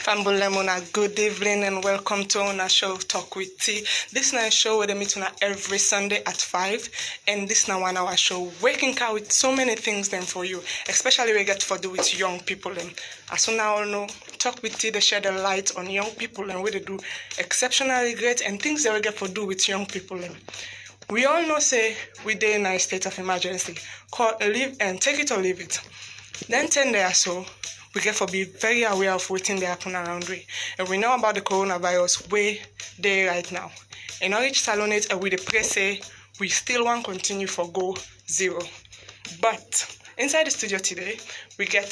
Fambulemuna, good evening and welcome to our show Talk with T. This is a show where they meet every Sunday at 5, and this is now 1 hour show. Waking out with so many things then for you, especially we get to do with young people. As you now know, Talk with T, they shed a light on young people and what they do exceptionally great and things that we get to do with young people. We all know say we dey in a state of emergency. Live and take it or leave it. Then 10 days so we get to be very aware of what's they happen around we. And we know about the coronavirus where they right now. And now each salonate and we the pray say we still want to continue for go zero. But inside the studio today, we get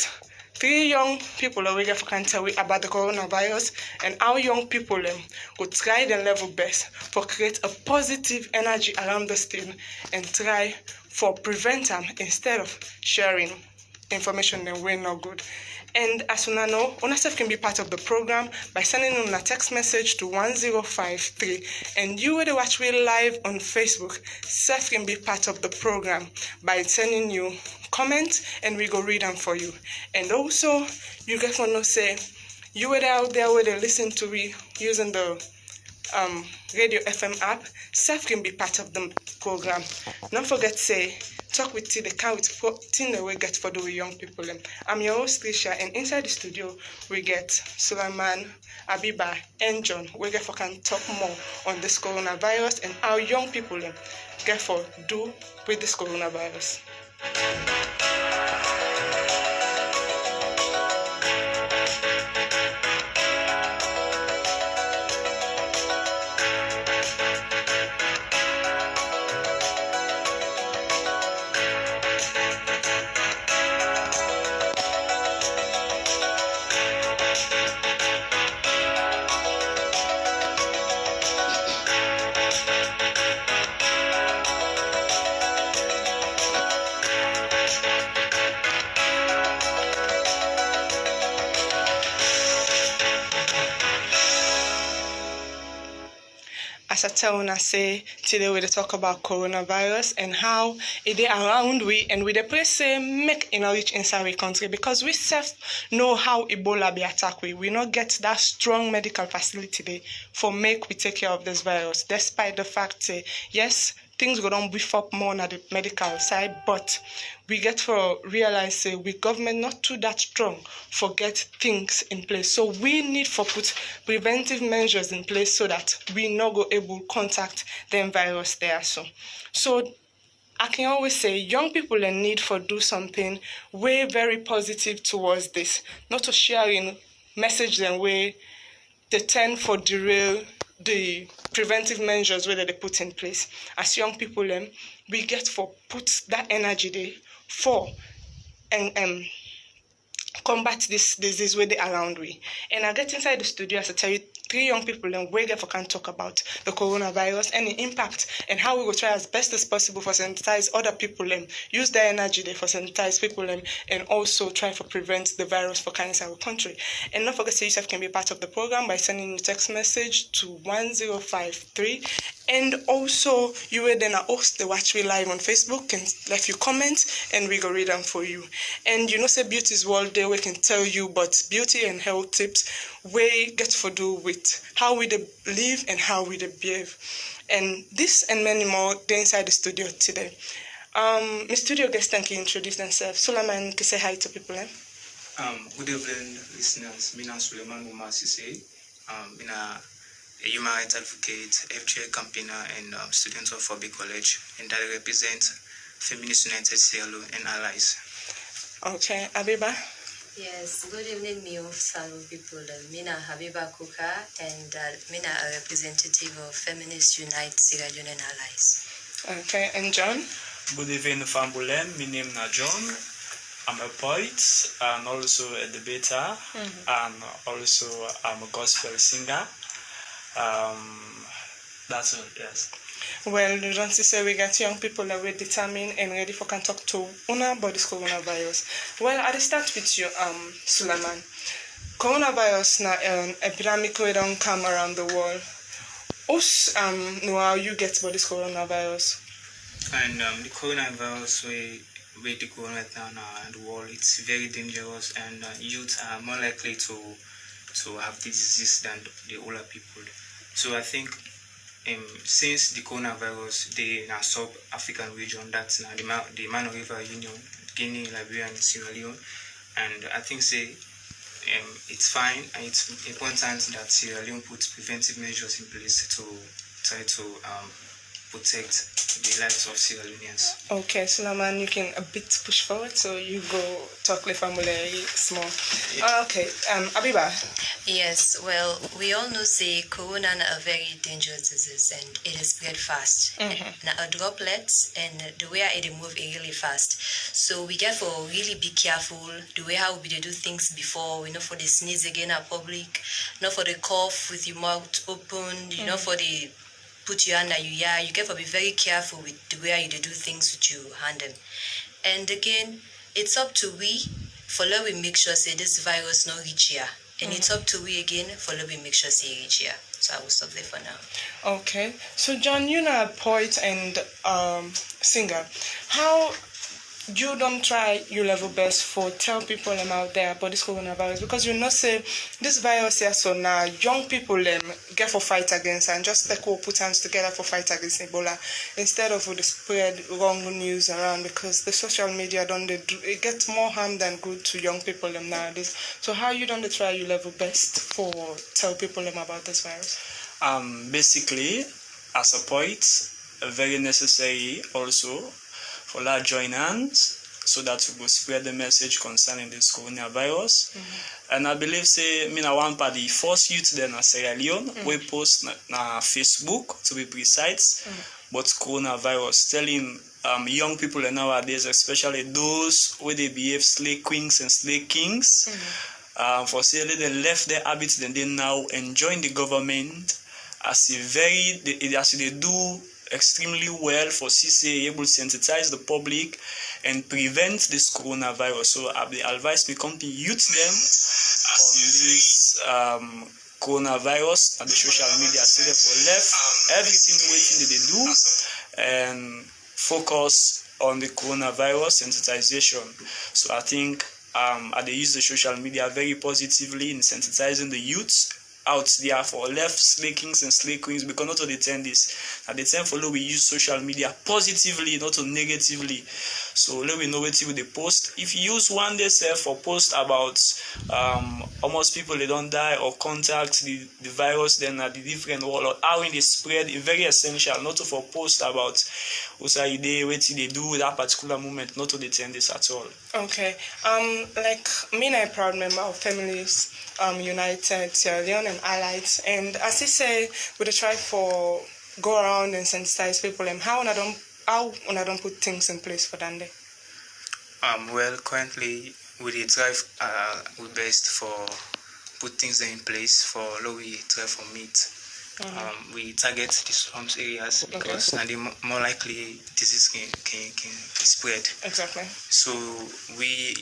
3 young people that we get can tell we about the coronavirus and how young people go try their level best for create a positive energy around this thing and try for prevent them instead of sharing information that we're not good. And as you know, UNICEF can be part of the program by sending in a text message to 1053. And you will watch me live on Facebook. Seth can be part of the program by sending you comments and we go read them for you. And also, you get to know say, you were out there where they listen to me using the Radio FM app. Seth can be part of the program. Don't forget say, Talk with T, the car with thing that we get for the young people. I'm your host, Tricia, and inside the studio, we get Sulaiman, Habiba, and John. We get for can talk more on this coronavirus and how young people get for do with this coronavirus. As I tell when I say today we talk about coronavirus and how it is around we and we the place say make in reach inside our country because we self know how Ebola be attack we not get that strong medical facility there for make we take care of this virus despite the fact say yes things go on beef up more on the medical side, but we get to realize say we government not too that strong for get things in place. So we need for put preventive measures in place so that we not go able to contact the virus there. So I can always say young people in need for do something way very positive towards this, not to sharing message them way they tend for derail the preventive measures whether they put in place. As young people, we get for put that energy there for and combat this disease where they around we. And I get inside the studio as I tell you 3 young people and we get for can talk about the coronavirus and the impact and how we will try as best as possible for sensitize other people use their energy there for sensitize people and also try to prevent the virus for cancer in our country. And don't forget yourself can be part of the program by sending a text message to 1053. And also you will then host the watch we live on Facebook and let you comment and we go read them for you. And you know say Beauty's World Day we can tell you but beauty and health tips we get to do with how we live and how we behave. And this and many more they're inside the studio today. My studio guests can introduce themselves. Sulaiman, can say hi to people. Good evening, listeners. My name is Sulaiman Umasise. I'm a human rights advocate, FGA campaigner, and student of Fobi College, and I represent Feminist United Sierra Leone and allies. Okay, Habiba. Yes, good evening, me of Salon people. Mina Habiba Kuka, and Mina a representative of Feminist United Sierra Leone and allies. Okay, and John. Good evening, Fambulem. My name is John. I'm a poet and also a debater, and also I'm a gospel singer. That's it, yes. Well, you don't say we got young people that we're determined and ready for can talk to Una about this coronavirus. Well, I'll start with you, Sulaiman. Coronavirus now epidemic we don't come around the world. Us know how you get about this coronavirus. And the coronavirus we the going right now in the world, it's very dangerous and youth are more likely to to have the disease than the older people. So I think since the coronavirus, they now sub-African region, that's now the Mano River Union, Guinea, Liberia, and Sierra Leone, and I think it's fine and it's important that Sierra Leone puts preventive measures in place to try to protect the lives of Sierra Leoneans. Okay, Sulaiman, you can a bit push forward, so you go talk the family small. Okay, Habiba. Yes, well, we all know say corona a very dangerous disease and it is spread fast. Now a droplets and the way it move really fast. So we get for really be careful the way how we do things before, we know for the sneeze again at public, not for the cough with your mouth open, you know for the put your hand you get to be very careful with the way you do things with your hand. And again, it's up to we for let we make sure say this virus no reach here. And it's up to we again for let we make sure say reach here. So I will stop there for now. Okay. So John, you're a poet and singer. How you don't try your level best for tell people out there about this coronavirus, because you know say this virus here, so now young people get for fight against and just like put hands together for fight against Ebola instead of the spread wrong news around, because the social media it gets more harm than good to young people nowadays. So how you don't try your level best for tell people about this virus? Basically, as a poet, very necessary also for that join hands so that we will spread the message concerning this coronavirus. And I believe say one part the first youth then in Sierra Leone we post na Facebook to be precise, but coronavirus telling young people nowadays, especially those where they behave slay queens and slay kings, for say they left their habits, then they now enjoying the government as they do extremely well for CCA able to sensitize the public and prevent this coronavirus. So I advise me come to youth them on this coronavirus and the social media, so therefore left everything waiting that they do and focus on the coronavirus sensitization. So I think they use the social media very positively in sensitizing the youths out there for left slay kings and slay queens, because not to attend this. At the time follow we use social media positively, not to negatively. So let me know what they post. If you use one day self for post about almost people they don't die or contact the virus, then at the different world or how it is spread, it's very essential not to for post about what they do that particular moment, not to attend this at all. Okay. Like me and I proud member of Feminist United Sierra Leone and Allies, and as he say, we try for go around and sensitize people, and how I don't put things in place for that day. Well, currently we try we best for put things in place for low we try for meet. We target the slums areas because and the more likely disease can spread. Exactly. So we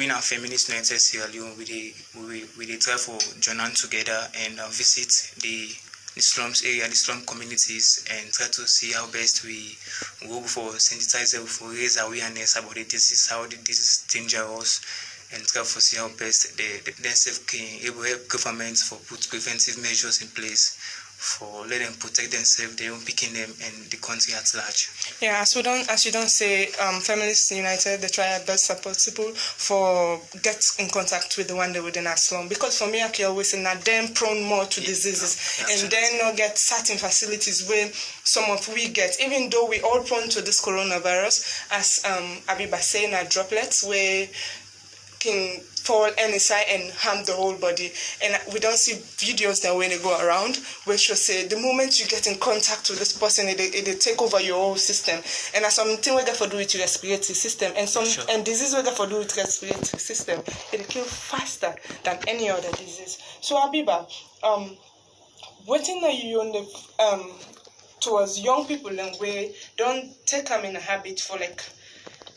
in our Feminist United Sierra Leone we try for join hand together and visit the slums area, the slum communities, and try to see how best we go for sensitize, for raise awareness about the disease, how the disease is dangerous, and try to see how best themselves can able help governments for put preventive measures in place for let them protect themselves, their own picking them, and the country at large. Yeah, as you don't say, Feminists United, they try their best possible for get in contact with the one that within our slum. Because for me, I can always say that them prone more to diseases, and then not get certain facilities where some of we get, even though we all prone to this coronavirus, as Habiba saying, are droplets where can fall any side and harm the whole body. And we don't see videos that when they go around which will say the moment you get in contact with this person it take over your whole system, and as something we get for do with your respiratory system, and some and disease we get for do with respiratory system, it kill faster than any other disease. So Habiba, what are you on the towards young people and we don't take them in a habit for like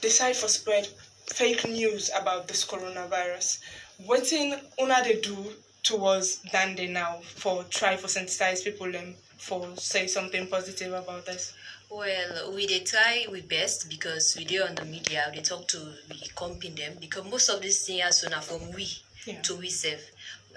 decide for spread fake news about this coronavirus? What in una they do towards Dande now for try for sensitize people and for say something positive about this? Well, we dey try we best because we do on the media, we talk to we comping them because most of these things are from we to we self.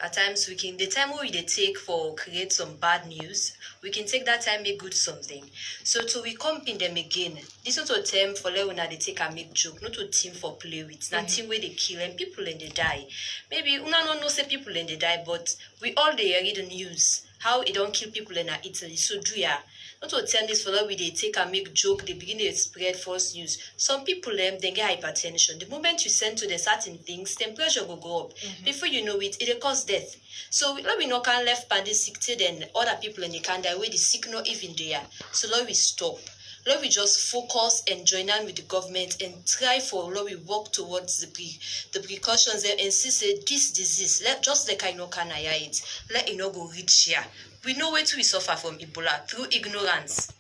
at times the time we dey take for create some bad news, we can take that time make good something. So to we comping them again, this not a term for let una they take and make joke, not a team for play with, not team where they kill and people and they die. Maybe una no say people and they die, but we all they read the news how it don't kill people in Italy. So do ya. Not to tell this for we they take and make joke, they begin to spread false news. Some people they get hypertension. The moment you send to the certain things, temperature will go up. Before you know it, it'll cause death. So let we not can left by the sick then other people in the can die where the sick not even there. So let we stop. Let we just focus and join on with the government and try for let we work towards the precautions and see say this disease, let just the kind of can it, let it not go reach here. We know where we suffer from Ebola through ignorance.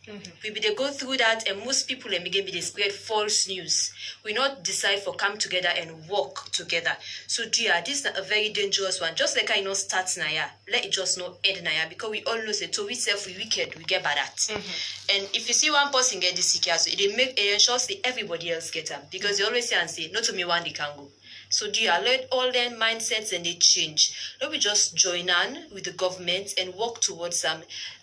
We be they go through that and most people and begin they spread false news. We not decide for come together and work together. So dear, this is a very dangerous one. Just like I know starts now, let it just not end now because we all know say to we self we wicked, we get bad at. And if you see one person get this sick, so it ensures that everybody else get them because they always say and say, not to me one they can go. So do you let all their mindsets and they change? Let me just join on with the government and work towards them.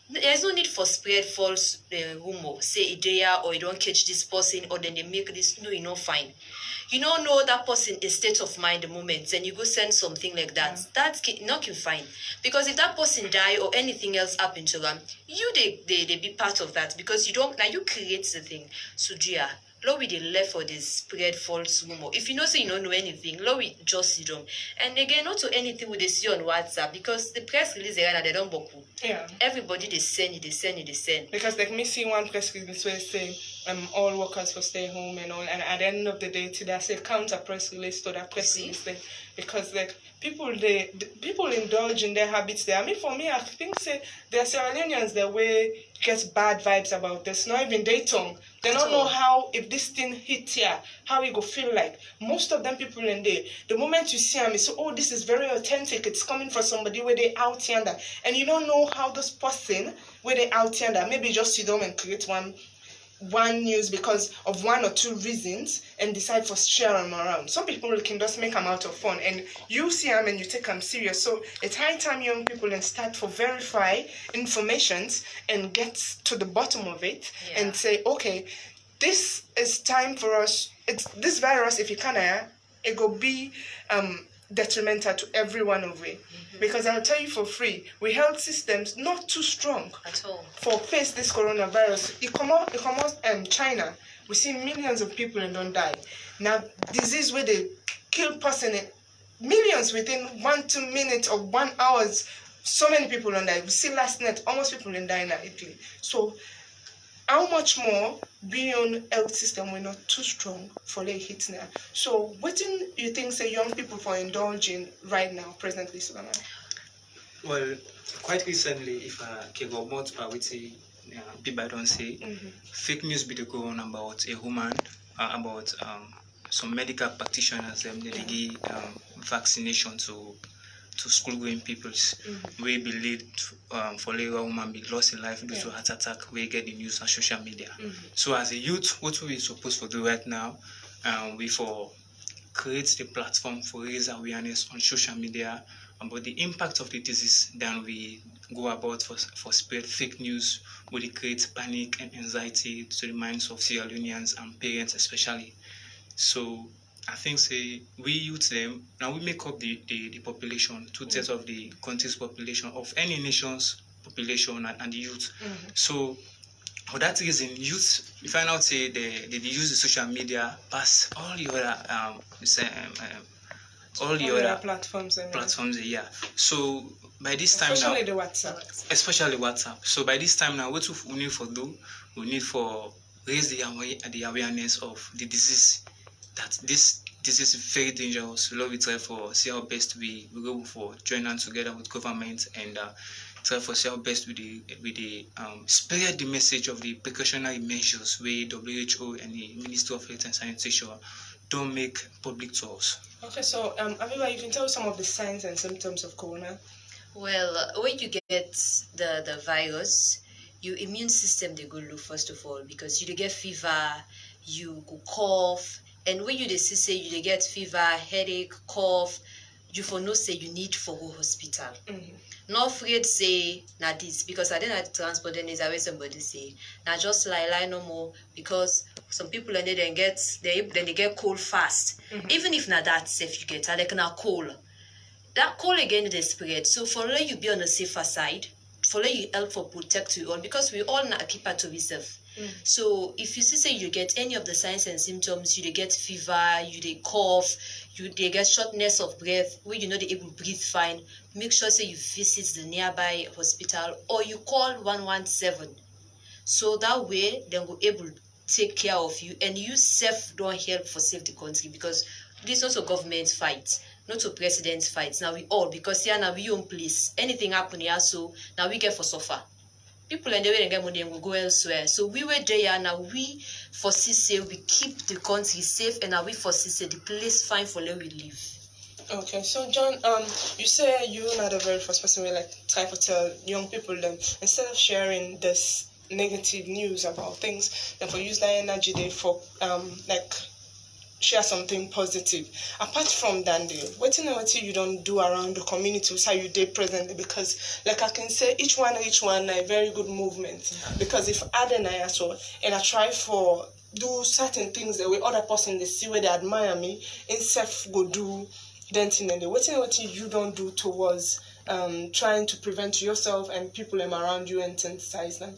There's no need for spread false rumor. Say it there or you don't catch this person or then they make this. No, you know fine. You don't know that person in state of mind the moment, and you go send something like that. Yeah. That's not fine. Because if that person die or anything else happen to them, you they be part of that because you don't now you create the thing. So yeah. Lord, we dey left for this spread false rumor. If you know say you don't know anything, Lord, we just see them. And again, not to anything we they see on WhatsApp because the press release they don't boku. Yeah. Everybody they send. Because like me see one press release where say all workers for stay home and all, and at the end of the day today I say counter press release to that press release thing. Because like people indulge in their habits there. I mean for me I think say the Sierra Leoneans the way gets bad vibes about this. Not even they tongue. They don't know how, if this thing hit here, how it go feel like. Most of them people in there, the moment you see them, you say, oh, this is very authentic. It's coming from somebody where they out here. And you don't know how this person, where they out here, maybe just sit down and create one news because of one or two reasons and decide for share them around. Some people can just make them out of fun and you see them and you take them serious. So it's high time young people and start for verify informations and get to the bottom of it and say, okay, this is time for us. It's this virus, if you can, it will be detrimental to every one of it. Because I'll tell you for free, we health systems not too strong at all for face this coronavirus. It come out China. We see millions of people and don't die. Now disease where they kill person millions within 1-2 minutes or 1 hour. So many people don't die. We see last night almost people in die in Italy. So how much more beyond health system we're not too strong for the hit now. So what do you think say young people for indulging right now, presently, Sulaiman? Well, quite recently, if I can go more with people don't say fake news be the go on about a woman, about some medical practitioners they give vaccination to school-going peoples we believe for later woman be lost in life due to heart attack we get the news on social media. So as a youth, what we supposed to do right now, we for create the platform for raise awareness on social media about the impact of the disease. Then we go about for spread fake news, would create panic and anxiety to the minds of Sierra Leoneans and parents especially. So I think say we youth them now we make up the population, 2/3 of the country's population of any nation's population and the youth. So for that reason, youth we find out say they use the social media past all the other all the other platforms. Yeah. So by this time especially now, especially WhatsApp. So by this time now, what we need for do, we need for raise the awareness of the disease. That this is very dangerous. So we try for see how best we go for join hands together with government and try for see how best with the spread the message of the precautionary measures where WHO and the Ministry of Health and Sanitation don't make public to us. Okay, so Habiba, you can tell some of the signs and symptoms of corona. Well, when you get the virus, your immune system they go low first of all because you get fever, you go cough. And when you say you get fever, headache, cough, you for no say you need for go hospital. Not afraid say na this, because I didn't have transport, then is always somebody say now just lie no more, because some people and they get cold fast. Even if not that safe you get, they can cold. That cold again they spread. So for let you be on the safer side, for let you help for protect you all, because we all not keep to be safe. So if you see say you get any of the signs and symptoms, you they get fever, you they cough, you they get shortness of breath, where you know they able to breathe fine, make sure say you visit the nearby hospital or you call 117. So that way they will able to take care of you, and you self don't help for save the country, because this also government fight, not a president fight. Now we all, because here now we own place. Anything happen here, so now we get for suffer. People and the way they get money and will go elsewhere. So we were there now. We foresee say we keep the country safe, and now we foresee say the place fine for where we live. Okay, so John, you say you're not the very first person we like try to tell young people them, instead of sharing this negative news about things, then for use that energy they for like share something positive. Apart from that, what you don't do around the community, how you did presently, because like I can say each one a very good movement. Because if I and I as well, and I try for do certain things the way other person they see where they admire me, instead go do then what you don't do towards trying to prevent yourself and people around you and sensitize them.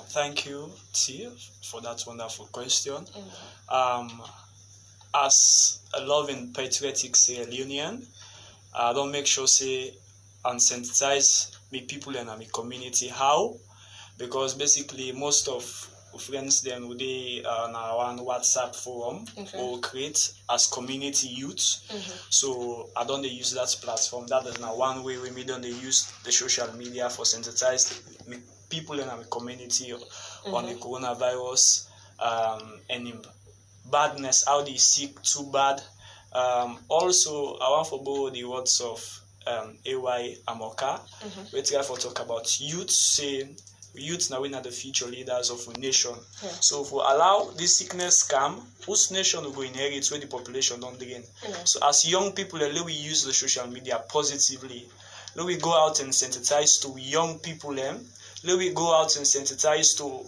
Thank you, T, for that wonderful question. As a loving, patriotic Sierra Leonean, I don't make sure say and sensitize me people in my community. How? Because basically most of friends then would they now on WhatsApp forum or create as community youth. So I don't use that platform. That is now one way we don't use the social media for sensitize people in our community on the coronavirus and badness, how they sick too bad. Also, I want to borrow the words of AY Amoka. We try to talk about youth, saying youth now we are the future leaders of a nation. So if we allow this sickness come, whose nation will go inherit where the population don't drain. So as young people, let we use the social media positively. Let we go out and sensitize to young people. Let we go out and sensitize to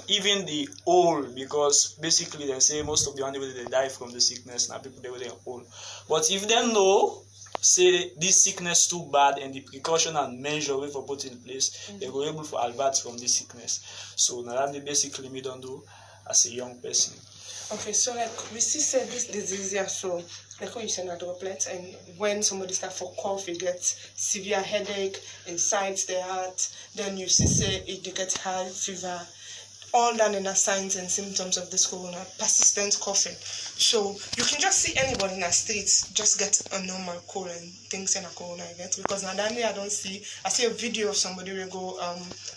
even the old, because basically they say most of the only way they die from the sickness now people they were old. But if they know say this sickness too bad and the precaution and measure we for put in place, they were able to avert from this sickness. So now that basically me don't do as a young person. Okay, so like we see say this disease here, so like when you say a droplet, and when somebody start for cough, you get severe headache, inside the heart, then you see say it, you get high fever, all that in the signs and symptoms of this corona, persistent coughing. So you can just see anybody in the streets just get a normal cold and things in a corona get, because now that I see a video of somebody will go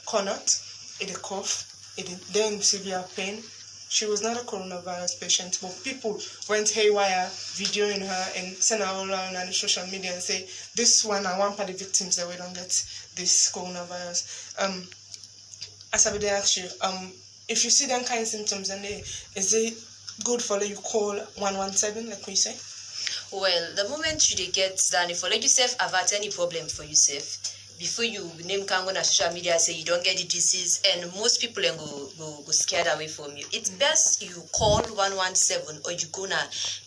cornered, it a cough, it then severe pain. She was not a coronavirus patient, but people went haywire videoing her and send her all around on social media and say, this one are one part of the victims that we don't get this coronavirus. As I would ask you, if you see them kind of symptoms, and is it good for you call 117, like we say? Well, the moment you get done, if you let yourself avert any problem for yourself, before you name can go on social media say you don't get the disease, and most people go scared away from you, it's best you call 117 or you go to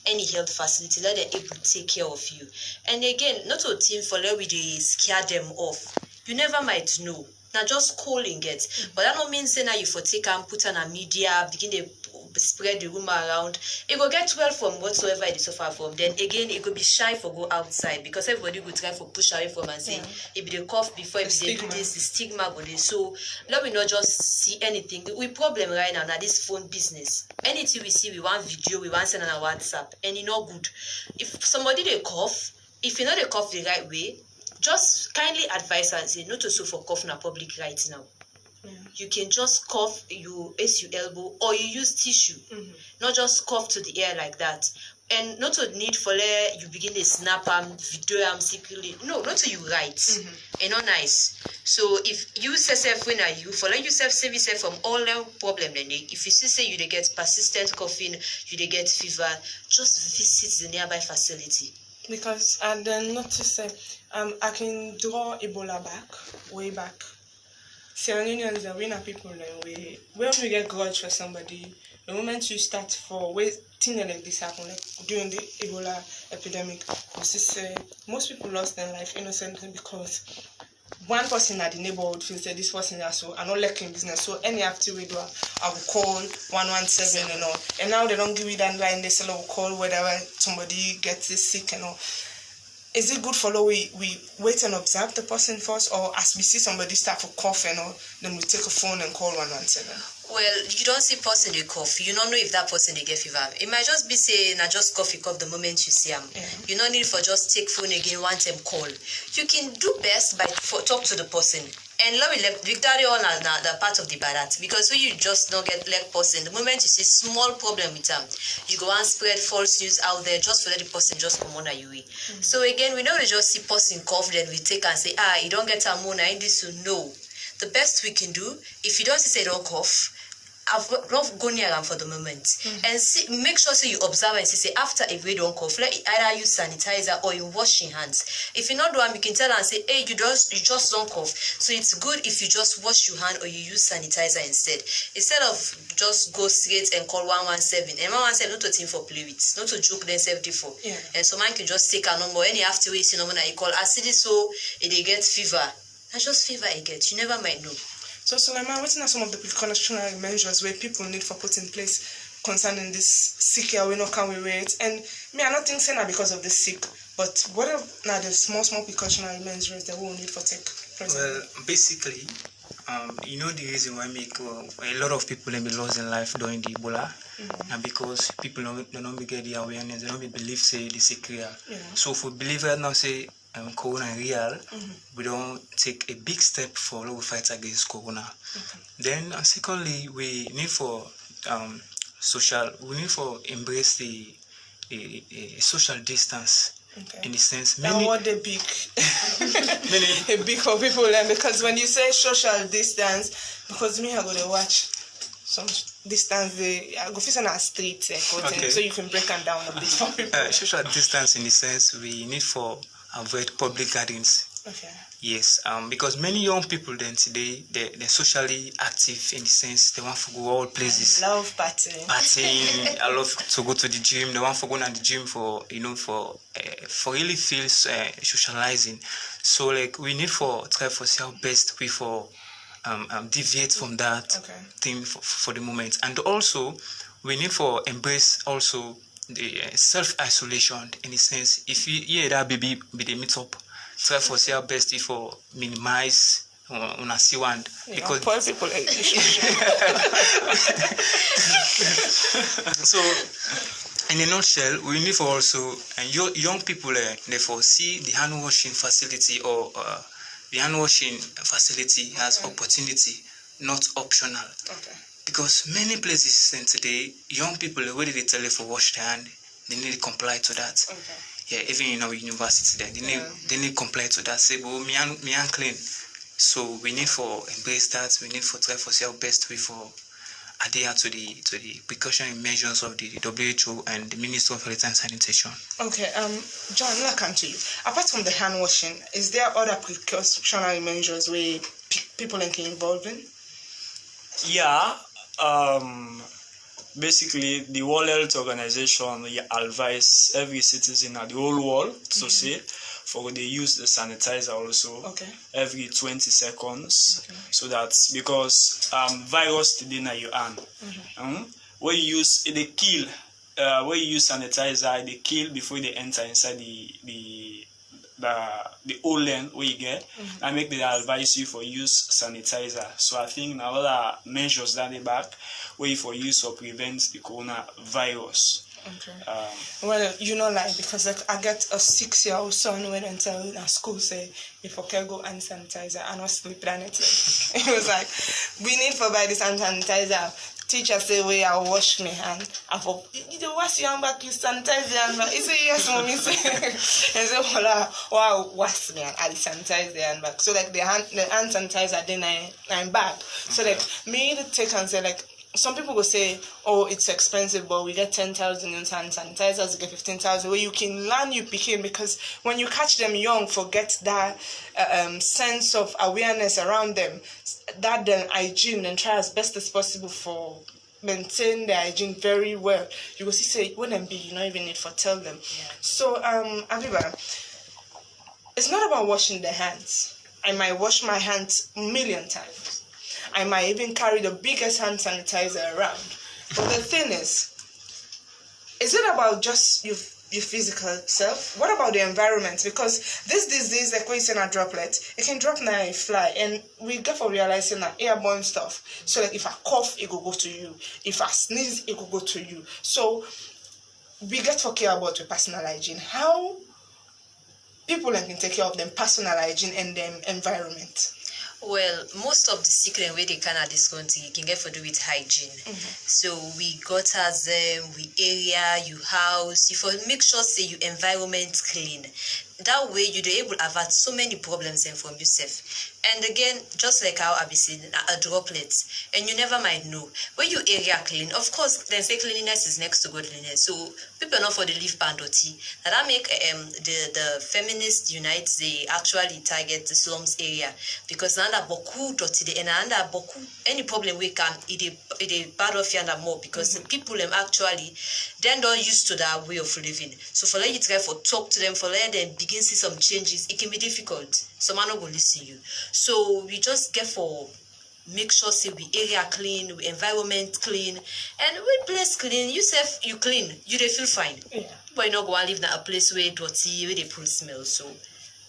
any health facility, let them able to take care of you. And again, not a team for let we scare them off. You never might know. Now just call and get. But that don't mean say now you for take and put on a media, begin to spread the rumor around. It will get well from whatsoever it is suffer from. Then again, it could be shy for go outside, because everybody will try for push away from and say if they cough before, if they do this, the stigma go there. So let me not just see anything. We problem right now this phone business. Anything we see, we want video, we want send on our WhatsApp, and it's not good. If somebody they cough, if you know they cough the right way, just kindly advise and say not to so for cough in a public right now. You can just cough, you ace your elbow, or you use tissue. Not just cough to the air like that. And not to need for you begin to snap video secretly. No, not to you right. And not nice. So if you say when are you for let yourself save yourself from all the problem, then if you see say you they get persistent coughing, you they get fever, just visit the nearby facility. Because I then notice I can draw Ebola back, way back. Sierra Leone is a winner people and when we get grudge for somebody, the moment you start for waiting like this happen, like during the Ebola epidemic, you see most people lost their life innocently because one person at the neighborhood feels that this person is so I'm not liking business. So any activity we do, I will call 117 and all. And now they don't give you that line, they say I will call whenever somebody gets sick and all. Is it good for we wait and observe the person first, or as we see somebody start to cough and all, then we take a phone and call 117? Well, you don't see person they cough. You don't know if that person they get fever. It might just be saying I just cough the moment you see them. Yeah. You don't need for just take phone again, want them call. You can do best by talk to the person. And let me let Victoria on the part of the barat because when you just don't get like person, the moment you see small problem with them, you go and spread false news out there just for let the person just come on you. So again, we know they just see person cough, then we take and say, you don't get a moon, I need to know. The best we can do, if you don't say don't cough, I've not gone near them for the moment. And see, make sure so you observe and say after if we don't cough, let either use sanitizer or you wash your hands. If you not do them, you can tell and say, hey, you just don't cough. So it's good if you just wash your hand or you use sanitizer instead of just go straight and call 117. And 117 not to team for play with, not to joke then 74. Yeah. And so man can just take a number any after we see number that you call acid so they get fever. That's just fever it gets. You never might know. So, Sulaiman, what are some of the precautionary measures where people need for put in place concerning this sick we not can we wait? And me, I not think saying that because of the sick, but what are now the small precautionary measures that we will need for take? Well, basically, you know the reason why a lot of people have been lost in life during the Ebola, and because people don't get the awareness, they don't believe say the sick real. Yeah. So if we believe right now say corona real, we don't take a big step for the fight against corona. Then secondly, we need for embrace the social distance. In the sense, many what a big a big for people, and because when you say social distance, because me I go to watch some distance I go face on our street so you can break them down a bit for people. Social distance in the sense we need for avoid public gatherings. Okay. Yes, because many young people then today they're socially active in the sense they want to go all places. I love partying. I love to go to the gym. They want to go to the gym for really feel socializing. So like we need for try for see our best way for deviate from that thing for the moment, and also we need for embrace also the self-isolation in the sense if you hear that baby with the meet up. Try for say our best for minimize on a see one because poor people. So in a nutshell, we need for also young people they foresee the hand washing facility or the hand washing facility as opportunity, not optional. Okay. Because many places today, young people already they tell you for wash their hand, they need to comply to that. Okay. Yeah, even in our university, they need comply to that. Say, well, me and clean. So we need for embrace that. We need for try for see our best way for adhere to the precautionary measures of the WHO and the Ministry of Health and Sanitation. Okay, John, I'll come to you. Apart from the hand washing, is there other precautionary measures where people can involve in? Yeah. Basically, the World Health Organization advise every citizen at the whole world to say for they use the sanitizer also every 20 seconds. Okay. So that's because virus today in your hand. When you use they kill. When you use sanitizer, they kill before they enter inside the whole length where you get and make the advise you for use sanitizer. So I think now other measures that they back way for use or prevent the coronavirus. Okay. Well, you know, like because I get a 6-year-old son when until in school say if I can go and sanitizer and not sleep planet. It was like we need for buy this hand sanitizer. Teacher say where I wash my hand. I thought, you wash your hand back, you sanitize your hand back. He say yes, mommy. And say, wow, wash me and I sanitize the hand back. So like the hand sanitizer then I'm back. So like me to take and say like some people will say, oh, it's expensive, but we get 10,000 in hand sanitizers, you get 15,000, where you can learn you picking, because when you catch them young, forget that sense of awareness around them, that hygiene, and try as best as possible for maintain the hygiene very well. You will see, say, when them big, you don't even need for tell them. Yeah. So, Habiba, it's not about washing the hands. I might wash my hands a million times. I might even carry the biggest hand sanitizer around. But the thing is it about just your physical self? What about the environment? Because this disease, like when you say a droplet, it can drop now and fly. And we get for realizing that airborne stuff. So like if I cough, it will go to you. If I sneeze, it will go to you. So we get to care about your personal hygiene. How people can take care of their personal hygiene and their environment? Well, most of the sickness where they can at this country you can get for do with hygiene. So we gutters them, we area, you house, you for make sure say your environment clean. That way you're able to avert so many problems from yourself. And again, just like how I've seen a droplets, and you never might know. When you area clean, of course, then say cleanliness is next to godliness. So people know for the leaf bandoti. That make the feminist unites, they actually target the slums area because under boku doti and under boku any problem we can it bad of you and more because the people them actually then don't used to that way of living. So for let you try for talk to them, for let them begin see some changes, it can be difficult. Some man will listen to you. So we just get for make sure say we area clean, we environment clean, and we place clean. You self you clean, you they feel fine. Yeah. But you not go and live in a place where dirty, where they pull smell. So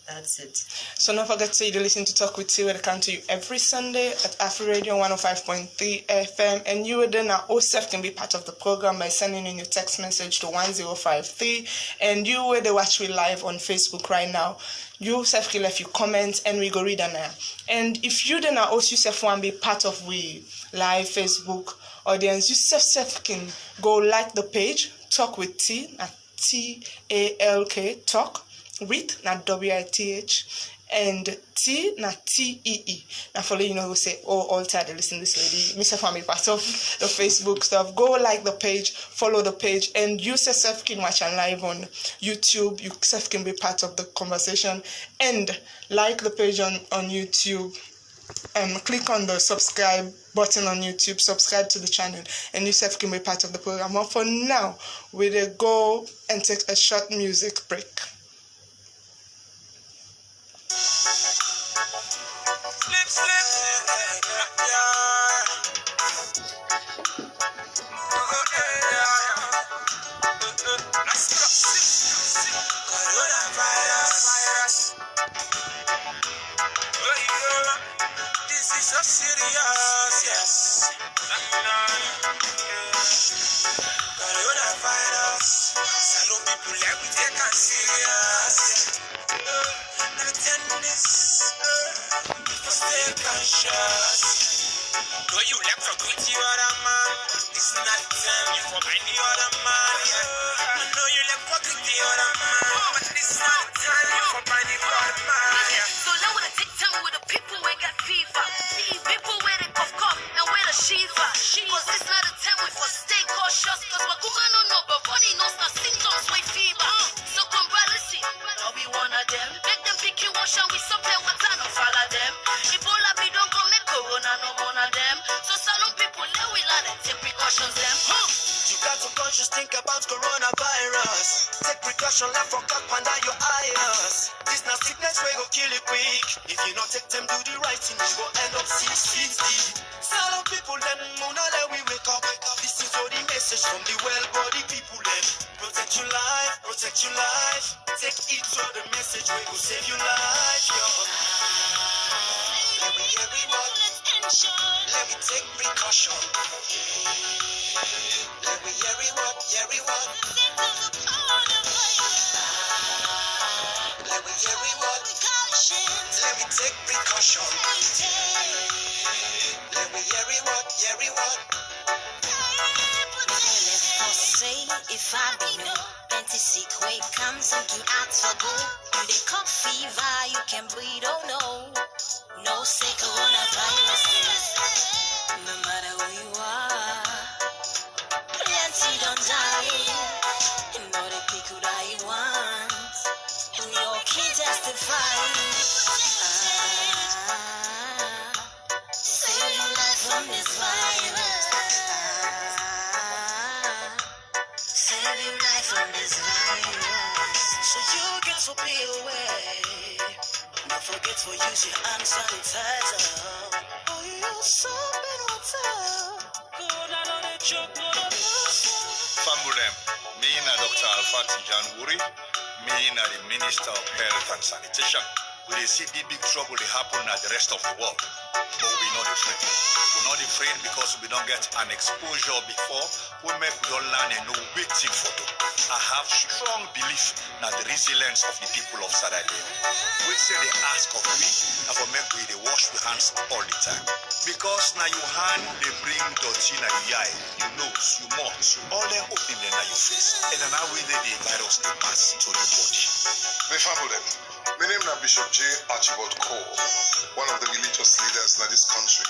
that's it. So don't forget to listen to Talk with T, where they come to you every Sunday at Afro Radio 105.3 FM. And you then also can be part of the program by sending in your text message to 1053. And you where they watch me live on Facebook right now, you self can left your comments and we go read them now. And if you then also yourself want to be part of we live Facebook audience, you self can go like the page Talk with T at TALK Talk. With na WITH and T na TEE. Now for you know who say all tired to listen to this lady. Mr. Family part of the Facebook stuff. Go like the page, follow the page, and you yourself can watch and live on YouTube. You yourself can be part of the conversation and like the page on YouTube. Click on the subscribe button on YouTube, subscribe to the channel, and you self can be part of the program. But for now, we'll go and take a short music break. Think about coronavirus. Take precaution, left for cut under your eyes. This now sickness we go kill it quick. If you not take them do the right thing, you go end up 6 feet deep. Some people them mona let we wake up. This is all the message from the well-bodied people them. Protect your life, protect your life. Take it so the message we go save your life, yo. Let me everyone let me take precaution. Let me everyone. Let me everyone. Let me take precaution. Let me everyone. Say if I be no plenty sick way come some to ask for good. You they cough fever, you can breathe, oh no. No say coronavirus. No matter who you are. fight. Save your life from this virus. Save your life from this virus. So you get to be away. Don't forget to use your hand sanitizer. Oh, you soap and water. Good, I know that you're good. Fambulem, me na Dr. Alpha Tijan Wuri, me na the Minister of Health and Sanitation. We dey see big trouble dey happen at the rest of the world, but we not afraid. We're not afraid because we don't get an exposure before. We make we don't learn and know waiting for them. I have strong belief in the resilience of the people of Sierra Leone. We say they ask of we, and for make we they wash our hands all the time. Because now your hand they bring dirty na your eye, your nose, your mouth, all them open them na your face. And then how we the virus they pass to the body. My family, my name is Bishop J. Archibald Cole, one of the religious leaders in this country.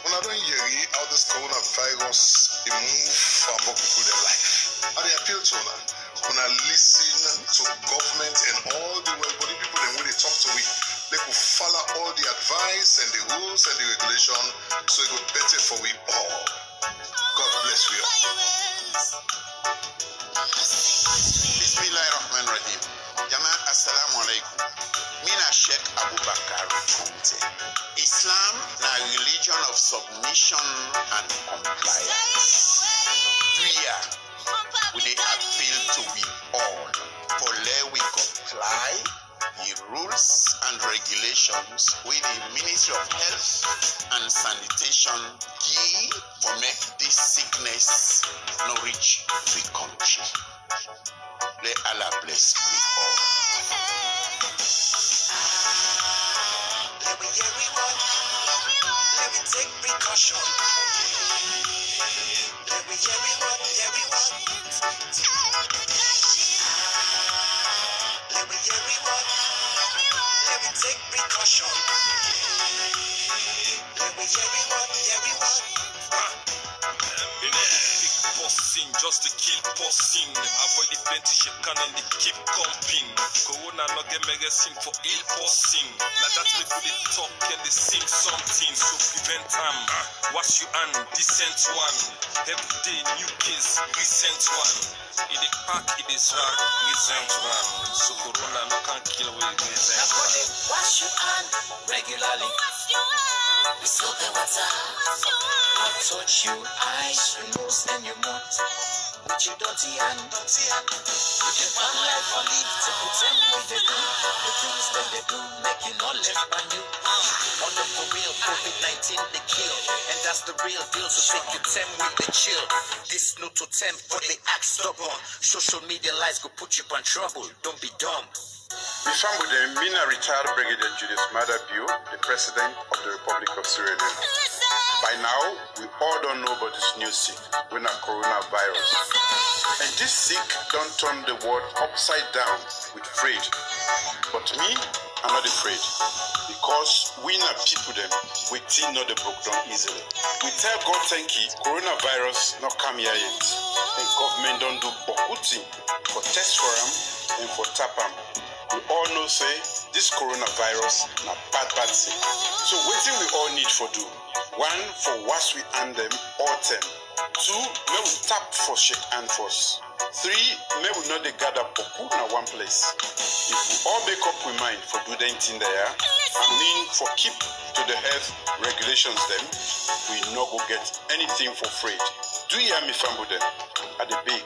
When I don't hear how this coronavirus they move from people their life, I appeal to them. When I listen to government and all the well-body people, then when they talk to me, they could follow all the advice and the rules and the regulation, so it would better for we all. God bless you all. Bismillahirrahmanirrahim. Jama assalamu alaikum. Mina Sheikh Abubakar Fonte. Islam na religion of submission and compliance. Prayer we dey appeal to we all for let we comply the rules and regulations with the Ministry of Health and Sanitation give for make this sickness no reach the country. Let Allah bless we all. Let me everyone, let me take precaution. Let me everyone, let me everyone, let me take precaution. Let me everyone. Bossing, just to kill bossing. Avoid the plenty shit cannon, they keep comping. Corona no get medicine for ill bossing. Now that's me for the talk and they sing something. So prevent time. Wash your hand, decent one. Every day new case, recent one. In the park, it is rag, recent one. So Corona no can kill with recent one. Wash your hand regularly. We soak the water. Not touch your eyes, your nose, and your mouth. With your dirty hand. You can find life or live to pretend what they do. The things that they do make you not left by you. On the for real, COVID-19 they kill. And that's the real deal, so take your time with the chill. This no to temp for the act stubborn. Social media lies go put you on trouble. Don't be dumb. Before them, Mina retired Brigadier Julius Madabio, the President of the Republic of Sierra Leone. By now, we all don't know about this new sick, when a coronavirus. And this sick don't turn the world upside down with afraid. But me, I'm not afraid. Because we not people them, we still not the broke down easily. We tell God thank you, coronavirus not come here yet. And government don't do bokuti for test for them and for tap them. We all know say this coronavirus na bad thing. So waiting we all need for do. One, for wash we hand them all 10. Two, may we tap for shake hand first. Three, may we not they gather poku na one place. If we all make up we mind for do the thing there, I mean for keep to the health regulations them, we not go get anything for free. Do you hear me family them? At the big.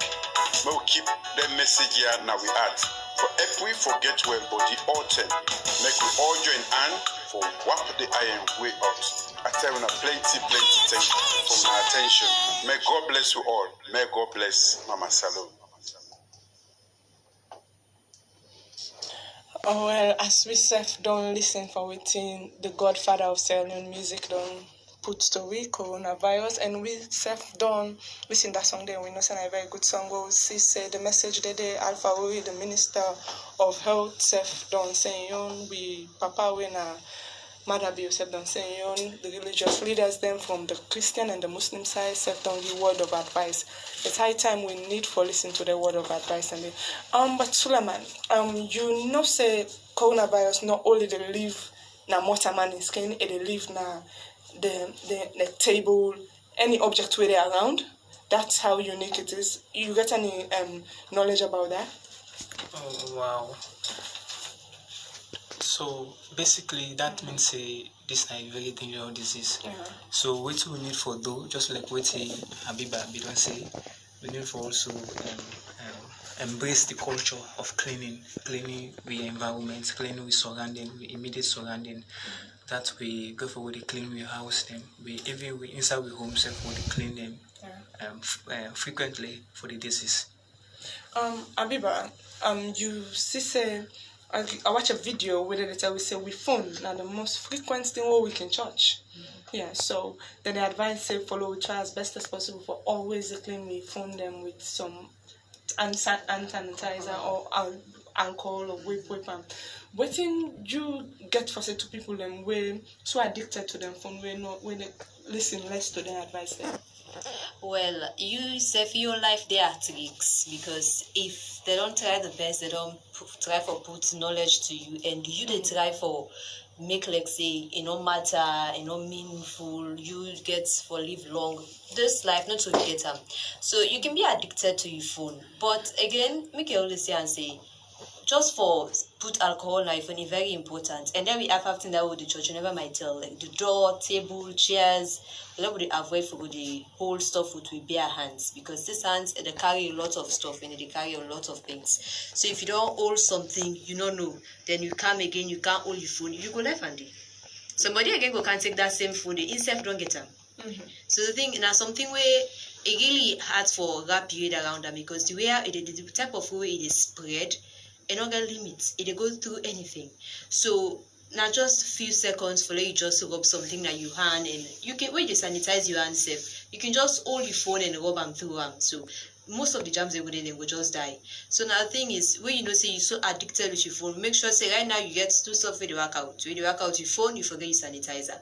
May we keep the message here now we add. For if we forget where body all 10, make we all join hand for whap the iron way out. I tell you plenty thank you for my attention. May God bless you all. May God bless Mama Salome. Oh well, as we self don't listen for waiting, the godfather of Sierra Leone music don't put to we coronavirus, and we self don't listen that song there. We know it's a very good song. We see say the message they Alpha Uri, the Minister of Health, self don't say we papa we na Mother be yourself don't say the religious leaders them from the Christian and the Muslim side self don't give word of advice. It's high time we need for listen to the word of advice and but Sulaiman, you know say coronavirus not only they live na mortar man in skin, they live na the table, any object where they are around. That's how unique it is. You get any knowledge about that? Oh wow. So basically that means this is a very dangerous disease. So what we need for though, just like what Habiba don't say, we need for also embrace the culture of cleaning the environment, cleaning the surrounding, the immediate surrounding. That we go for the clean we house them. We inside we home self we clean them frequently for the disease. Habiba, you see say I watch a video where they tell we say we phone now the most frequent thing where we can charge. Yeah, so then the advice say follow we try as best as possible for always clean we phone them with some hand sanitizer or alcohol or whip. What thing you get for say to people them way so addicted to them phone way not when they listen less to their advice then? Well, you say for your life they are at risk because if they don't try the best, they don't try for put knowledge to you, and you they try for make like say matter, meaningful. You get for live long. This life not to get them. So you can be addicted to your phone, but again, make it always say and say. Just for put alcohol knife is very important, and then we have something that with the church you never might tell like the door, table, chairs. We don't avoid for the whole stuff with bare hands because these hands they carry a lot of stuff and they carry a lot of things. So if you don't hold something you don't know, then you come again you can't hold your phone, you go left handed. Somebody again go can't take that same phone, the insect don't get them. So the thing now something where it really hard for that period around them because the way the type of way it is spread. And not get limits. It go through anything. So not just few seconds for you just rub something that you hand and you can when you sanitize your hand safe, you can just hold your phone and rub them through them. So most of the germs they will just die. So now the thing is when you know say you're so addicted with your phone, make sure say right now you get two stuff with the workout. When you work out your phone, you forget your sanitizer.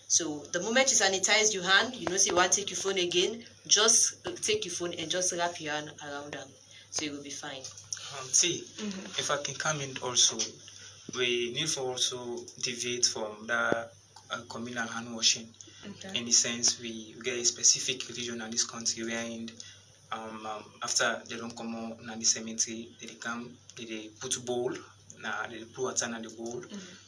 So the moment you sanitize your hand, you know say you want to take your phone again, just take your phone and just wrap your hand around them. So you will be fine. If I can come in also, we need to also deviate from the communal hand washing. In the sense we get a specific region in this country where after they don't come out in the cemetery, they put bowl, they put water in the bowl,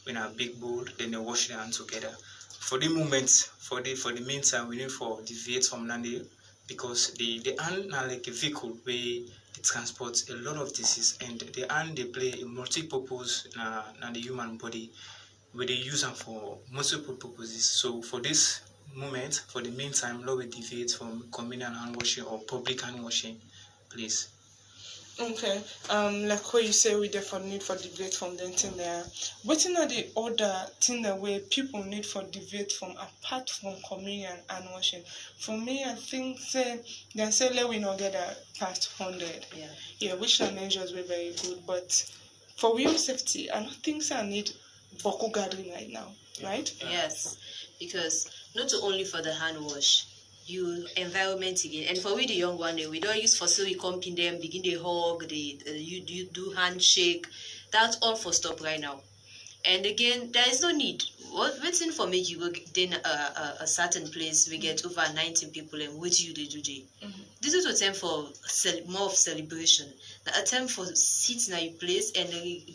when a big bowl, then they wash their hands together. For the moment, for the meantime, we need to deviate from Nandi because the hand are like a vehicle where it transports a lot of disease, and the hand they play a multi-purpose in the human body where they use them for multiple purposes. So for this moment, for the meantime, let we deviate from communal hand washing or public hand washing, please. Okay. Like what you say, we definitely need for debate from the thing there. What are the other thing that way people need for debate from apart from communion and washing? For me, I think say let we not get past 100. Yeah, which are measures were very good, but for real safety, I don't think so. I need Boku gathering right now, right? Yes, because not only for the hand wash. You environment again, and for we the young one, we don't use for so we come in them, begin the hug, you do handshake. That's all for stop right now. And again, there is no need. Waiting for me, you go then a certain place we get over 19 people and what you do today. This is a time for more of celebration, a time for sit in your place and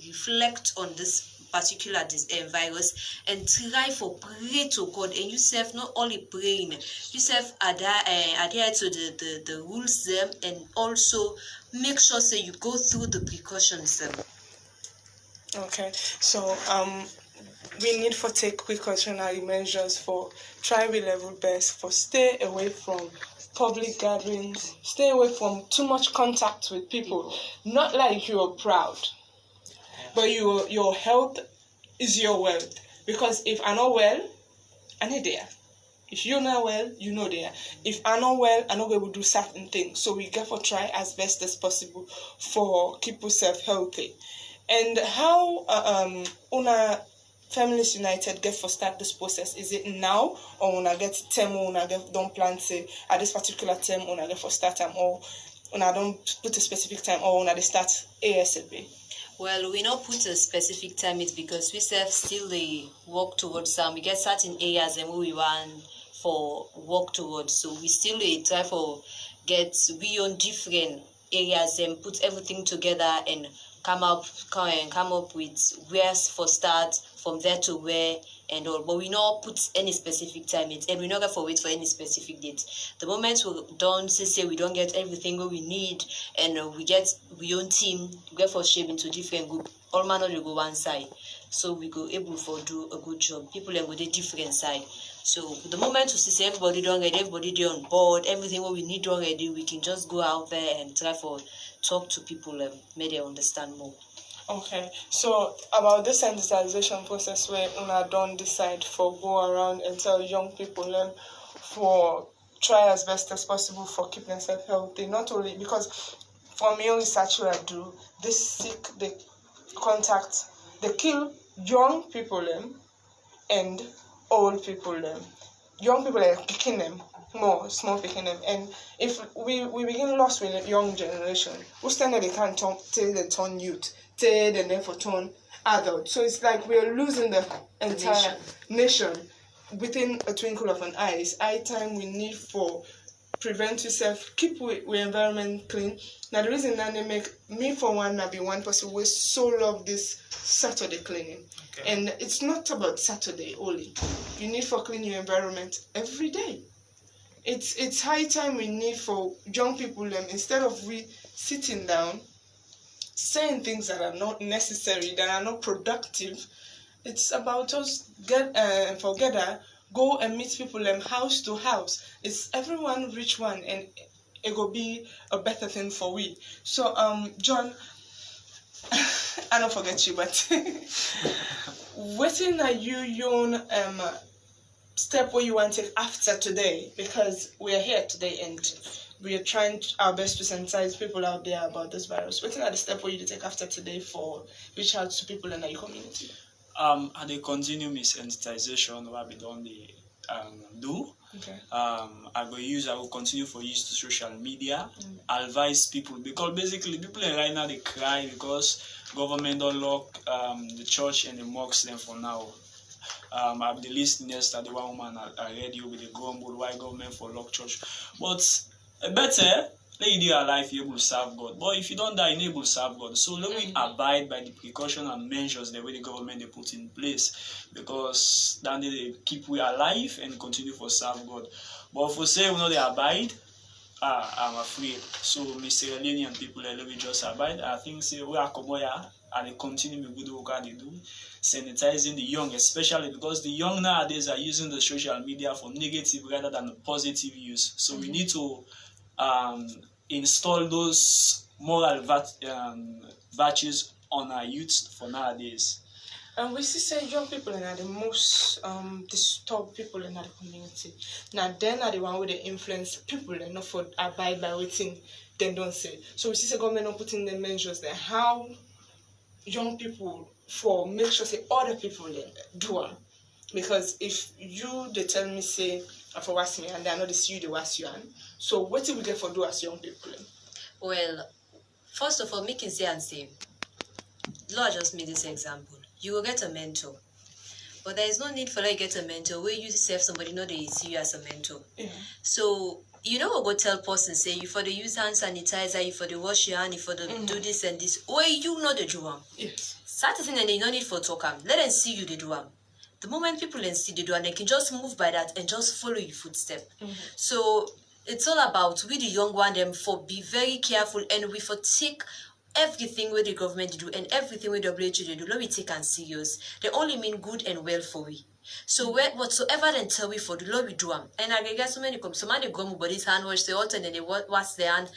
reflect on this particular virus and try for pray to God, and yourself not only praying, yourself adhere to the rules them, and also make sure say you go through the precautions them. Okay, so we need for take precautionary measures for try we level best for stay away from public gatherings, stay away from too much contact with people. Not like you are proud, but your health is your wealth. Because if I'm not well, I'm not there. If you're not well, you know there. If I'm not well, I'm not going to do certain things. So we got to try as best as possible for keep yourself healthy. And how una Feminist United get for start this process? Is it now, or when I get term, when I get don't plan say at this particular term, when I get for start time, or when I don't put a specific time, or when I start ASAP? Well, we not put a specific time it because we still work towards some. We get certain areas and we want for work towards. So we still try for get we on different areas and put everything together and come up with where's for start from there to where and all. But we not put any specific time it and we not get for wait for any specific date. The moment we don't say we don't get everything we need and we get we own team, we get for shape into different group, all man only go one side. So we go able for do a good job. People then go the different side. So the moment we see everybody done ready, everybody they on board, everything what we need already, we can just go out there and try for talk to people and make them understand more. Okay, so about the sensitization process where una don't decide for go around and tell young people for try as best as possible for keep themselves healthy. Not only because for me research I do, they seek the contact, they kill young people and old people Young people are picking them more, small picking them. And if we begin lost with the young generation, who stand there they can't tell them turn youth, tell them then for turn adult. So it's like we're losing the entire nation within a twinkle of an eye. It's high time we need for prevent yourself, keep we environment clean. Now the reason that they make me for one, I be one person who so love this Saturday cleaning. Okay. And it's not about Saturday only. You need for clean your environment every day. It's high time we need for young people instead of we sitting down saying things that are not necessary, that are not productive. It's about us forget that go and meet people house to house. It's everyone reach one and it will be a better thing for we. So John, I don't forget you, but what are your step where you want to take after today? Because we are here today and we are trying our best to sensitize people out there about this virus. What are the step where you take after today for reach out to people in your community? And they continue my sensitization what we don't do. Okay. I will continue for use to social media, advise people because basically people right now they cry because government don't lock the church and the mosques them for now. I've the listeners that the one woman I read with the grumble why government for lock church. But better let you do alive, you able to serve God. But if you don't die, you able to serve God. So let me abide by the precaution and measures the way the government they put in place, because then they keep we alive and continue for serve God. But for say we know they abide, I'm afraid. So Sierra Leonean people let me just abide. I think say we are Komoya and they continue with good work they do, sanitizing the young, especially because the young nowadays are using the social media for negative rather than positive use. So we need to install those moral virtues on our youth for nowadays. And we see say young people are the most disturbed people in the community. Now then are the one with the influence people and not for abide by waiting they don't say. So we see the government not putting the measures there. How young people for make sure say other people do it. Because if you they tell me say for was me and they know this you they was you and so what do we get for do as young people? Well, first of all, make it say and say. Lord just made this example. You will get a mentor. But there is no need for like get a mentor where you serve somebody know they see you as a mentor. Yeah. So you know go tell person say you for the use hand sanitizer, you for the wash your hand, you for the do this and this. Where you know the do them. Yes. Certain thing and they no need for talk them. Let them see you the do them. The moment people then see the do and they can just move by that and just follow your footstep. So it's all about we the young one them for be very careful and we for take everything where the government do and everything where WHO they do, let me take and serious. They only mean good and well for we. So whatsoever then tell we for the law we do them. And I get so many come somebody go but this hand wash the altar and then they wash the hand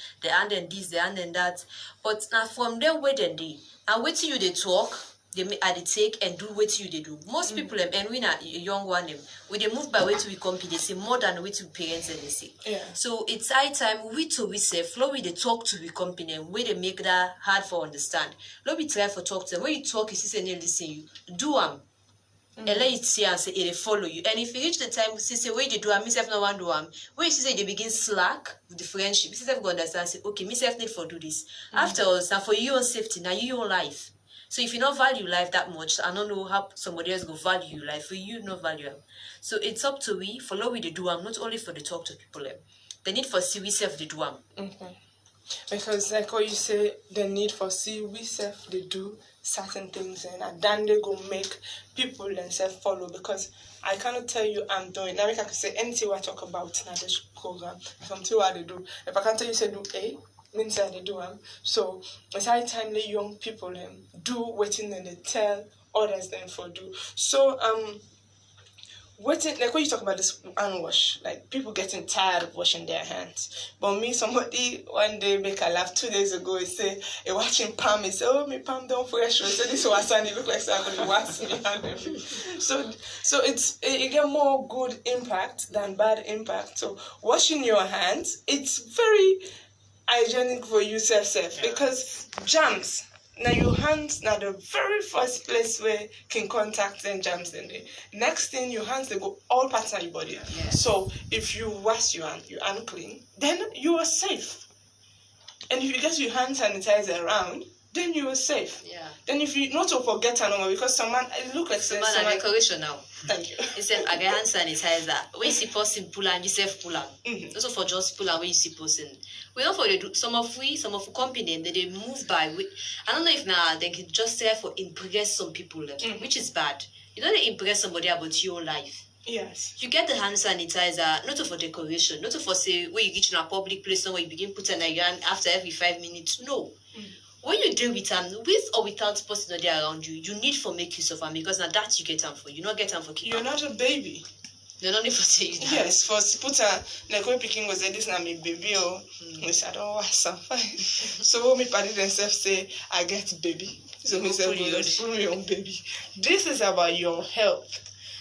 and this, the hand and that. But now from there where then they and wait till you they talk. They take and do what you they do. Most people and we not young one when they move by way to we compete, they say more than way to parents and they say. Yeah. So it's high time we say flow we they talk to we company and where they make that hard for understand. Let me try for talk to them. When you talk, you see say listen you do and let it see and say it follow you. And if you reach the time, say where you do am, myself no one do am. When you see they begin slack with the friendship, myself go understand say okay, myself need for do this. After all, now for your own safety, now you your life. So if you don't value life that much, I don't know how somebody else go value life. For you, no value. So it's up to we follow we the do am, not only for the talk to people. The need for see we self the do am. Because like what you say, the need for see we self they do certain things and then they go make people themselves follow, because I cannot tell you I'm doing. Now I can say anything I talk about in this program. Something what they do. If I can tell you say do A, means that they do them. So it's high time the young people do waiting and they tell others them for do. So waiting, like when you talk about this hand wash, like people getting tired of washing their hands. But me, somebody one day make a laugh 2 days ago, he say, watching palm, he say, oh, my palm don't fresh. So this was Sunday, look like somebody wash me hand. So it get more good impact than bad impact. So washing your hands, it's very hygienic for you self because germs. Now your hands, now the very first place where can contact them germs then they. Next thing your hands they go all parts of your body. So if you wash your hand clean, then you are safe. And if you get your hand sanitizer around, then you are safe. Yeah. Then if you not to forget another because someone it look like someone decoration now. Thank you. He said I get hand sanitizer. When you see person pull and you self pull out. Also for just pull and when you see person. We know for they do some of company they move by. I don't know if now they can just say for impress some people, which is bad. You don't impress somebody about your life. Yes. You get the hand sanitizer, not for decoration, not for say when you get in a public place where you begin putting a gun after every 5 minutes. No. When you deal with them, with or without person there around you, you need for make use of them because now that you get them for. You not get them for keep. You're not a baby. You're not need for say you. Yes, for put like when picking was this na me baby or we said oh I'm fine. So when me party themselves say I get baby. So me say put me on baby. This is about your health.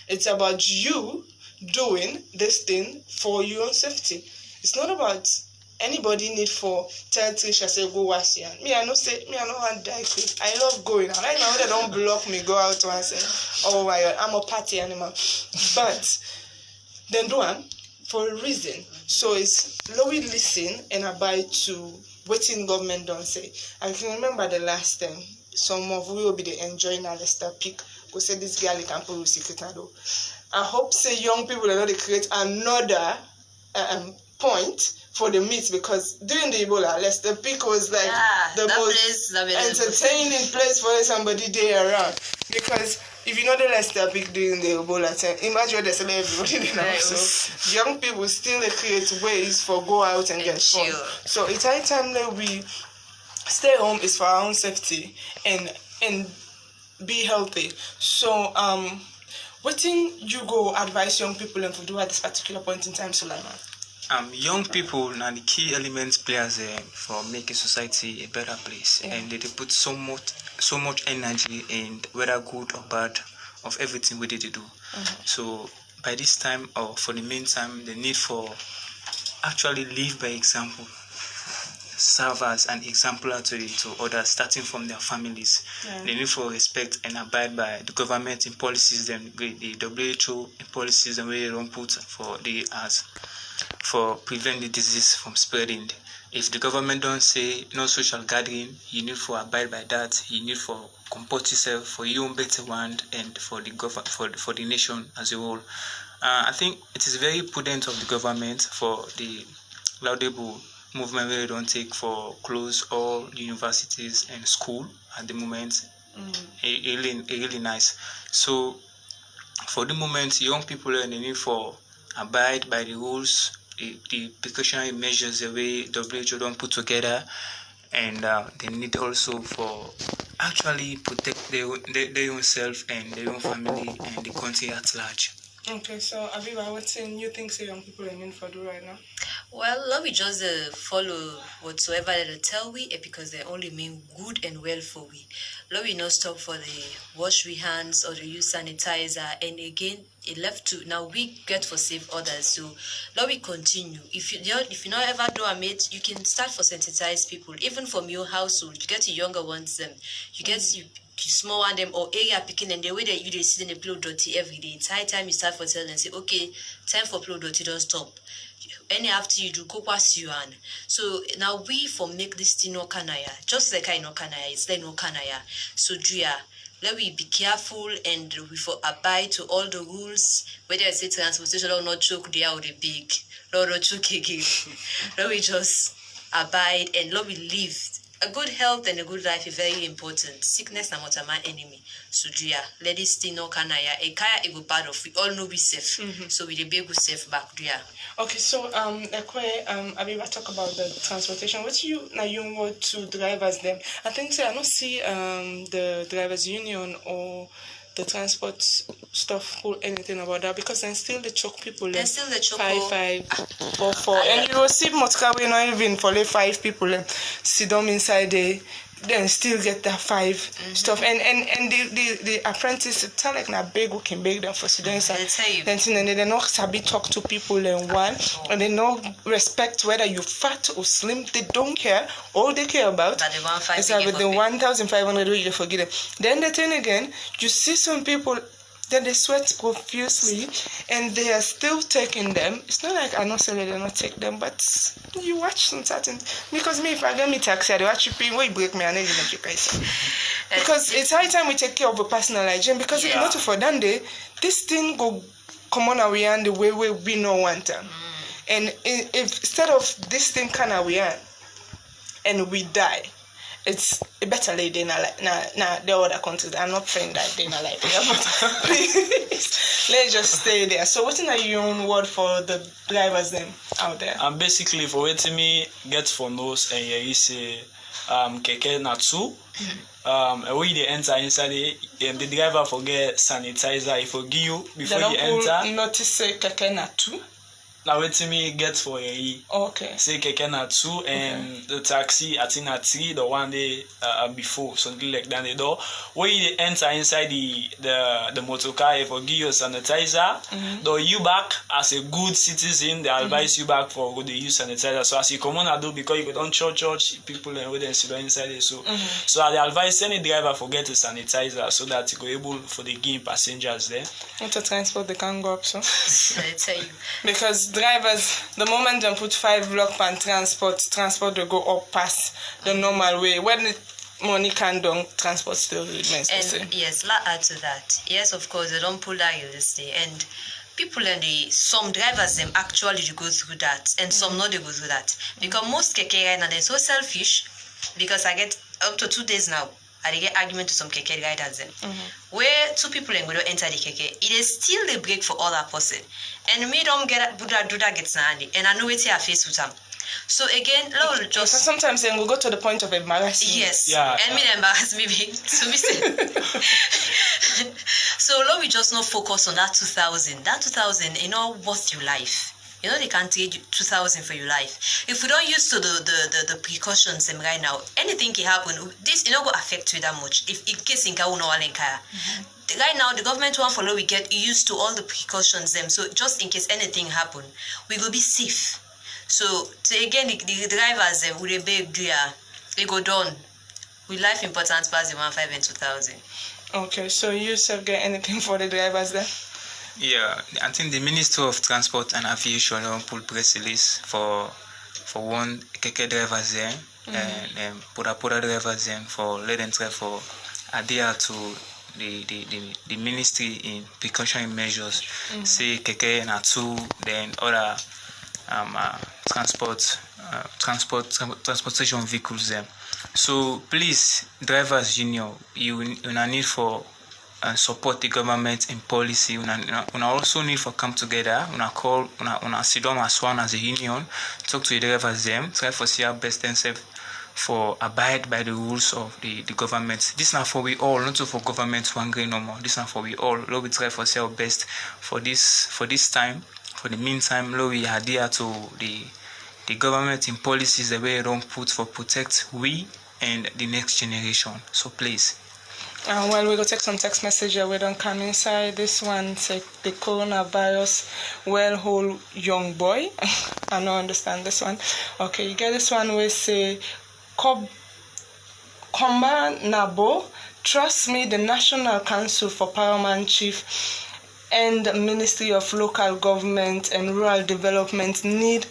It's about you doing this thing for your own safety. It's not about anybody need for tell Tricia say go wash your hand. Me I know want die quick. I love going out. Right now they don't block me go out and say oh my God I'm a party animal. But then do them for a reason. So it's we listen and abide to what in government don't say. I can remember the last time some of we will be the enjoying our Leicester pick. Go say this girl can put secret. I hope say young people are not create another point for the meet because during the Ebola, Leicester Peak was like the most entertaining place for somebody there around. Because if you know the Leicester Peak during the Ebola time, imagine they sell everybody there now. So young people still create ways for go out and get fun. So it's high time that we stay home is for our own safety and be healthy. So what thing you go advise young people to do at this particular point in time, Sulaiman? Young people now the key elements players for making society a better place, and they put so much energy and whether good or bad of everything we did to do. So by this time or for the meantime, the need for actually live by example, serve as an exemplar to others, starting from their families. The need for respect and abide by the government in policies, then the WHO in policies and where they don't put for the as. For prevent the disease from spreading. If the government don't say no social gathering, you need to abide by that. You need to comport yourself for your own better one and for the for the nation as a whole. I think it is very prudent of the government for the laudable movement where they don't take for close all universities and school at the moment. Really nice. So for the moment, young people are in the need for abide by the rules, the precautionary measures the way WHO don't put together, and they need also for actually protect their own self and their own family and the country at large. Okay, so Habiba, what's new things young people are in for do right now? Well, let we just follow whatsoever they tell we because they only mean good and well for we. Let we not stop for the wash we hands or the use sanitizer. And again, it left to now we get for save others. So let we continue. If you not ever do a mate, you can start for sensitize people. Even from your household, you get the younger ones. You small one them or area picking and the way that you see in the blow dirty every day. It's high time you start for tell and say, okay, time for blow dirty, don't stop. Any after you do go past you and so now we for make this thing no kanaya, just like I know kanaya, it's like no kanaya. So Dria, let we be careful and we for abide to all the rules, whether I say transportation or not choke they are the big. Lord choke again. Let we just abide and let we live. A good health and a good life is very important. Sickness na not my enemy. So Dria, let this thing no kanaya. A kaya it will part of we all know we safe. So we the big go safe back Dria. Okay, so Habiba talk about the transportation. What you now you want to drivers them? I think say I don't see the drivers union or the transport stuff pull anything about that because then still the choke people. Then still the choke 5, 4, and you will see motka we not even for 5 people sit down inside then still get that 5 stuff and the apprentice tell like na beg who can beg them for students then they not sabi talk to people and they not respect whether you fat or slim. They don't care. All they care about is about the 1,500 you forget them. Then the thing again, you see some people then they sweat profusely and they are still taking them. It's not like I don't say they not take them, but you watch some certain because me if I get me taxi, I watch you pay you break me and then you guys. Because it's high time we take care of a personal hygiene because if not for that day, this thing go come on away and the way we no want them. And if instead of this thing can away and we die. It's a better lady than the other countries. I'm not praying that they're not like that, but please, let's just stay there. So what are your own word for the drivers them out there? Basically, for what me get for those and you say keke na two. When they enter inside the driver forget sanitizer. If you give you before you enter. Notice say keke na two. Now wait till me get for a okay. Say keke na 2 and the taxi I think na 3 the one day before something like that the door. When you enter inside the motor car if you give you sanitizer, though you back as a good citizen, they advise you back for good use sanitizer. So as you come on and do because you don't church people and when they sit inside it. So I advise any driver forget the sanitizer so that you go able for the game passengers there. Not to transport they can go up so. I tell you. Because drivers, the moment they put 5 block pan transport will go up past the normal way. When the money can down, transport still remains the same. Yes, let's add to that. Yes, of course, they don't pull that realistically. And people some drivers them actually go through that and some not they go through that. Because most keke right now they're so selfish because I get up to 2 days now. I get argument to some keke riders them. Where 2 people going to enter the keke, it is still the break for all that person. And me don't get do that gets handy. And I know it's here face with them. So again, Lord just sometimes they will go to the point of embarrassment. Yes. Yeah. And me embarrass me big. So we say so Lord we just not focus on that 2,000. That 2,000, worth your life. They can't trade 2,000 for your life. If we don't use to the precautions right now, anything can happen. This go affect you that much. If in case in right now the government won't follow. We get used to all the precautions them. So just in case anything happen, we will be safe. So again the drivers them with a big they go down. With life important past the 1,500 and 2,000. Okay, so you sir get anything for the drivers there? Yeah, I think the Minister of Transport and Aviation put press release for one keke drivers there and pura drivers there for let them try for adhere to the ministry in precautionary measures. Say keke na 2 then other transportation vehicles there. So please drivers union you need for support the government in policy. We also need for come together. We call, we sit down as one as a union, talk to the drivers them, try for see our best themselves for abide by the rules of the government. This is not for we all, not for government to agree no more. This is not for we all. Lord, we try for see our best for this time. For the meantime, Lord, we adhere to the government in policies the way they don't put for protect we and the next generation. So please. Well, we go take some text message we don't come inside. This one say the coronavirus whole young boy. I don't understand this one. Okay, you get this one we say Komba Nabo trust me, the National Council for Paramount Chief and the Ministry of Local Government and Rural Development need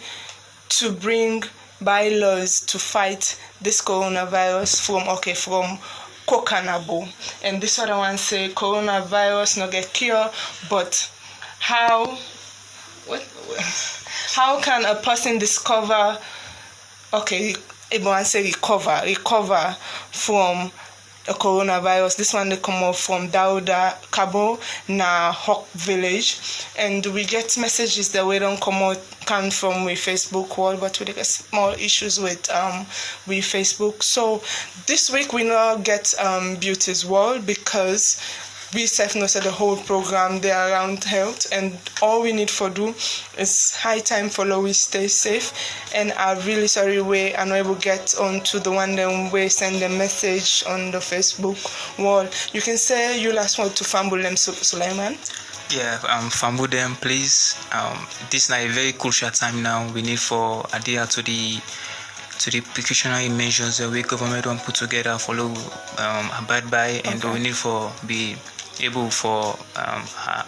to bring bylaws to fight this coronavirus from Kokanabo. And this other one say coronavirus no get cure, but how can a person recover from a coronavirus? This one they come up from Dauda Cabo na Hawk Village, and we get messages that we don't come from with Facebook wall, but we get small issues with Facebook. So this week we now get Beauty's Wall, because we self-know the whole program they are around health, and all we need for do is high time follow we stay safe. And I'm really sorry we are not able to get on to the one that we send a message on the Facebook wall. You can say you last word to Fambulem Sulaiman. Yeah, Fambulem, please. This is a very crucial time now. We need for adhere to the precautionary measures that we government don't put together, follow, abide by, and we need for be able for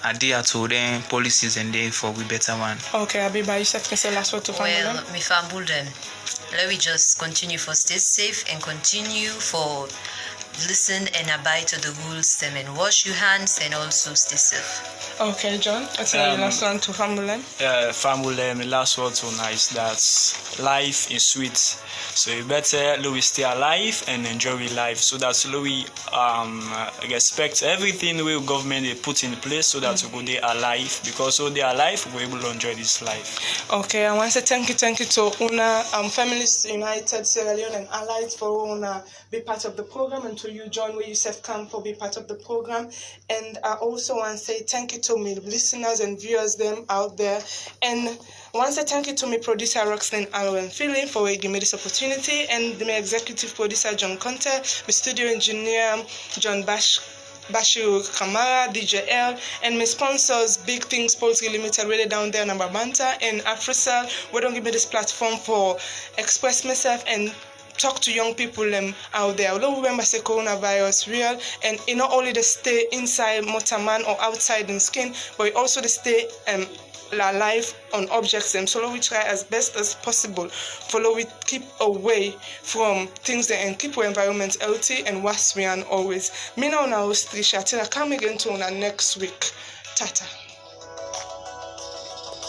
adhere to them policies and therefore we better one. Okay, Habiba, you can say last word to Fambulem. Well, me Fambulem, let me just continue for stay safe and continue for listen and abide to the rules and wash your hands and also stay safe. Okay, John, that's the last one to Fambulem. Fambulem, the last word to now is that life is sweet. So you better Louis stay alive and enjoy life, so that Louis respect everything the government they put in place, so that we go there alive, because so they are alive we're able to enjoy this life. Okay, I want to say thank you to Una Feminist United Sierra Leone and Allied for Una be part of the program, and to you John where you said come for be part of the program. And I also want to say thank you to my listeners and viewers them out there, and once I thank you to my producer Roxanne Allen Feeling for giving me this opportunity, and my executive producer John Conte, my studio engineer John Bashir Kamara, DJL, and my sponsors Big Things Poultry Limited, really down there, Number Banta, and AfriCell, we don't give me this platform for express myself and talk to young people out there. Although remember say coronavirus real, and it not only they stay inside Motaman or outside in skin, but it also they stay alive on objects them. So we try as best as possible follow we keep away from things that and keep our environment healthy and wash we and always. Me now Tricia till I come again to next week. Tata.